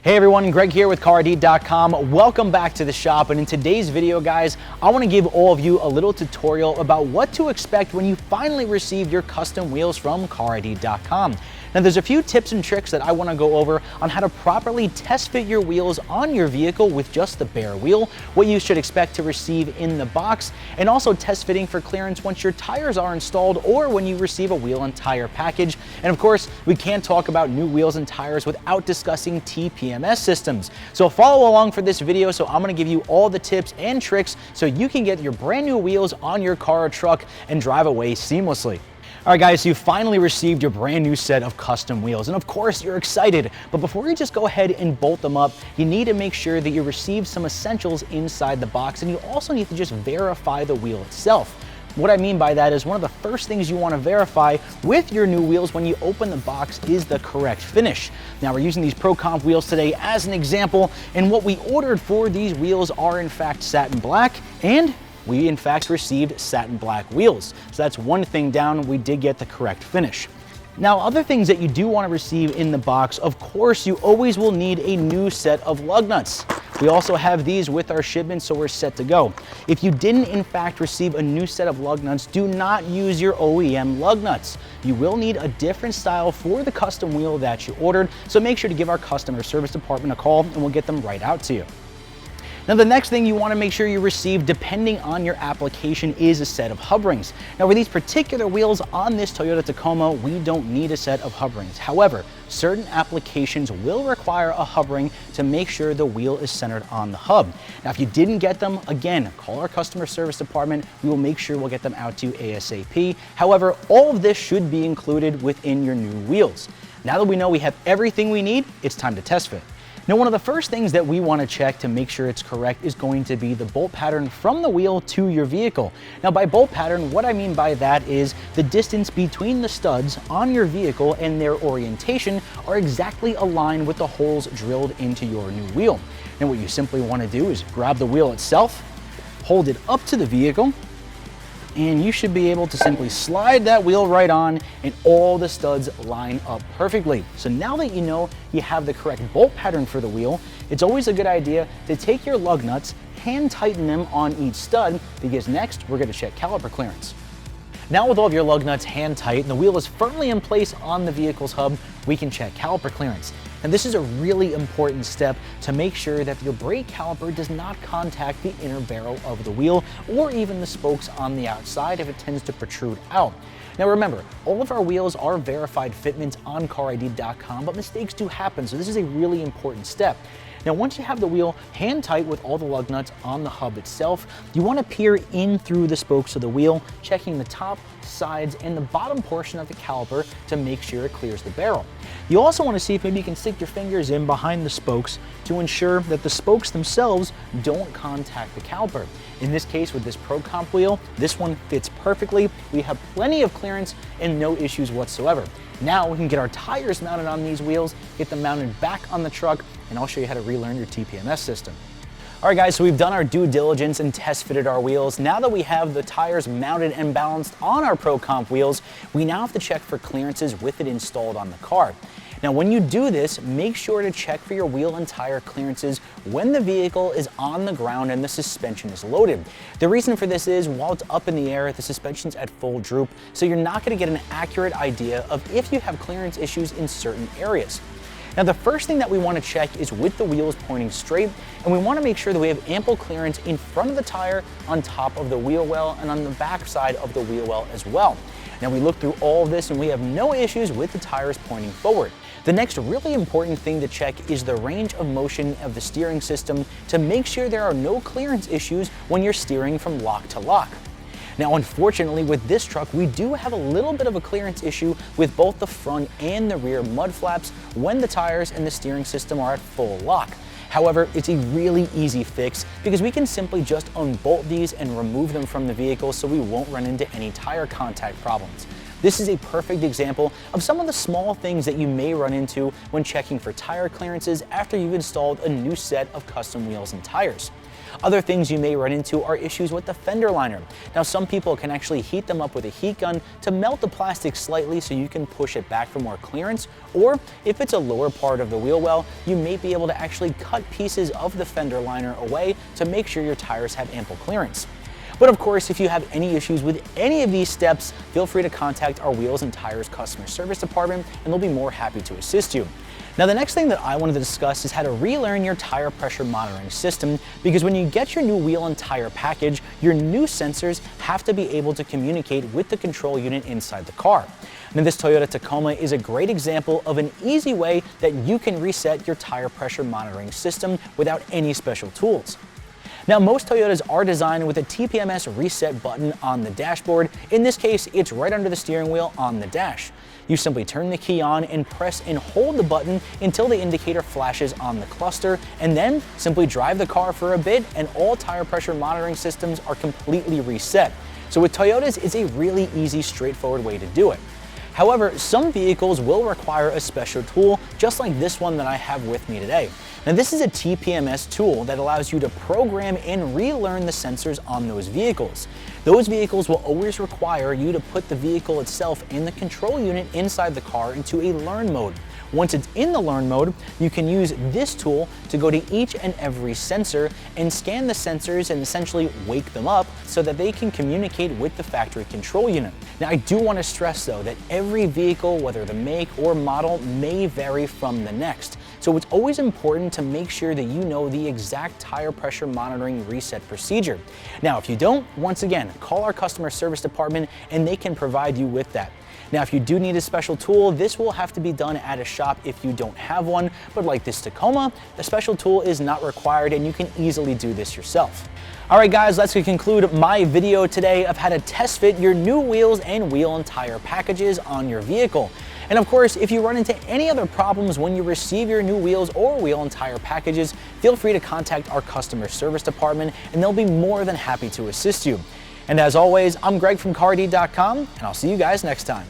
Hey everyone, Greg here with Carid.com. Welcome back to the shop, and in today's video, guys, I want to give all of you a little tutorial about what to expect when you finally receive your custom wheels from Carid.com. Now, there's a few tips and tricks that I want to go over on how to properly test fit your wheels on your vehicle with just the bare wheel, what you should expect to receive in the box, and also test fitting for clearance once your tires are installed or when you receive a wheel and tire package. And of course, we can't talk about new wheels and tires without discussing TPMS systems. So follow along for this video. So I'm going to give you all the tips and tricks so you can get your brand new wheels on your car or truck and drive away seamlessly. All right, guys, so you finally received your brand new set of custom wheels, and of course you're excited, but before you just go ahead and bolt them up, you need to make sure that you receive some essentials inside the box, and you also need to just verify the wheel itself. What I mean by that is one of the first things you want to verify with your new wheels when you open the box is the correct finish. Now, we're using these Pro Comp wheels today as an example, and what we ordered for these wheels are in fact satin black, and we in fact received satin black wheels. So that's one thing down, we did get the correct finish. Now, other things that you do want to receive in the box, of course, you always will need a new set of lug nuts. We also have these with our shipment, so we're set to go. If you didn't in fact receive a new set of lug nuts, do not use your OEM lug nuts. You will need a different style for the custom wheel that you ordered, so make sure to give our customer service department a call and we'll get them right out to you. Now, the next thing you want to make sure you receive, depending on your application, is a set of hub rings. Now, with these particular wheels on this Toyota Tacoma, we don't need a set of hub rings. However, certain applications will require a hub ring to make sure the wheel is centered on the hub. Now, if you didn't get them, again, call our customer service department. We will make sure we'll get them out to you ASAP. However, all of this should be included within your new wheels. Now that we know we have everything we need, it's time to test fit. Now, one of the first things that we want to check to make sure it's correct is going to be the bolt pattern from the wheel to your vehicle. Now, by bolt pattern, what I mean by that is the distance between the studs on your vehicle and their orientation are exactly aligned with the holes drilled into your new wheel. And what you simply want to do is grab the wheel itself, hold it up to the vehicle, and you should be able to simply slide that wheel right on, and all the studs line up perfectly. So now that you know you have the correct bolt pattern for the wheel, it's always a good idea to take your lug nuts, hand tighten them on each stud, because next we're going to check caliper clearance. Now, with all of your lug nuts hand tight and the wheel is firmly in place on the vehicle's hub, we can check caliper clearance. And this is a really important step to make sure that your brake caliper does not contact the inner barrel of the wheel or even the spokes on the outside if it tends to protrude out. Now, remember, all of our wheels are verified fitment on Carid.com, but mistakes do happen, so this is a really important step. Now, once you have the wheel hand tight with all the lug nuts on the hub itself, you want to peer in through the spokes of the wheel, checking the top, sides, and the bottom portion of the caliper to make sure it clears the barrel. You also want to see if maybe you can stick your fingers in behind the spokes to ensure that the spokes themselves don't contact the caliper. In this case, with this Pro Comp wheel, this one fits perfectly. We have plenty of clearance and no issues whatsoever. Now we can get our tires mounted on these wheels, get them mounted back on the truck, and I'll show you how to relearn your TPMS system. All right, guys, so we've done our due diligence and test fitted our wheels. Now that we have the tires mounted and balanced on our Pro Comp wheels, we now have to check for clearances with it installed on the car. Now, when you do this, make sure to check for your wheel and tire clearances when the vehicle is on the ground and the suspension is loaded. The reason for this is while it's up in the air, the suspension's at full droop, so you're not going to get an accurate idea of if you have clearance issues in certain areas. Now, the first thing that we want to check is with the wheels pointing straight, and we want to make sure that we have ample clearance in front of the tire, on top of the wheel well, and on the back side of the wheel well as well. Now, we look through all of this and we have no issues with the tires pointing forward. The next really important thing to check is the range of motion of the steering system to make sure there are no clearance issues when you're steering from lock to lock. Now, unfortunately, with this truck, we do have a little bit of a clearance issue with both the front and the rear mud flaps when the tires and the steering system are at full lock. However, it's a really easy fix because we can simply just unbolt these and remove them from the vehicle so we won't run into any tire contact problems. This is a perfect example of some of the small things that you may run into when checking for tire clearances after you've installed a new set of custom wheels and tires. Other things you may run into are issues with the fender liner. Now, some people can actually heat them up with a heat gun to melt the plastic slightly so you can push it back for more clearance, or if it's a lower part of the wheel well, you may be able to actually cut pieces of the fender liner away to make sure your tires have ample clearance. But of course, if you have any issues with any of these steps, feel free to contact our Wheels and Tires customer service department and they'll be more happy to assist you. Now, the next thing that I wanted to discuss is how to relearn your tire pressure monitoring system, because when you get your new wheel and tire package, your new sensors have to be able to communicate with the control unit inside the car. Now, this Toyota Tacoma is a great example of an easy way that you can reset your tire pressure monitoring system without any special tools. Now, most Toyotas are designed with a TPMS reset button on the dashboard. In this case, it's right under the steering wheel on the dash. You simply turn the key on and press and hold the button until the indicator flashes on the cluster, and then simply drive the car for a bit and all tire pressure monitoring systems are completely reset. So with Toyotas, it's a really easy, straightforward way to do it. However, some vehicles will require a special tool, just like this one that I have with me today. Now, this is a TPMS tool that allows you to program and relearn the sensors on those vehicles. Those vehicles will always require you to put the vehicle itself and the control unit inside the car into a learn mode. Once it's in the learn mode, you can use this tool to go to each and every sensor and scan the sensors and essentially wake them up so that they can communicate with the factory control unit. Now, I do want to stress though that every vehicle, whether the make or model, may vary from the next. So it's always important to make sure that you know the exact tire pressure monitoring reset procedure. Now, if you don't, once again, call our customer service department and they can provide you with that. Now, if you do need a special tool, this will have to be done at a shop if you don't have one, but like this Tacoma, the special tool is not required and you can easily do this yourself. All right, guys, let's conclude my video today of how to test fit your new wheels and wheel and tire packages on your vehicle. And of course, if you run into any other problems when you receive your new wheels or wheel and tire packages, feel free to contact our customer service department and they'll be more than happy to assist you. And as always, I'm Greg from Carid.com, and I'll see you guys next time.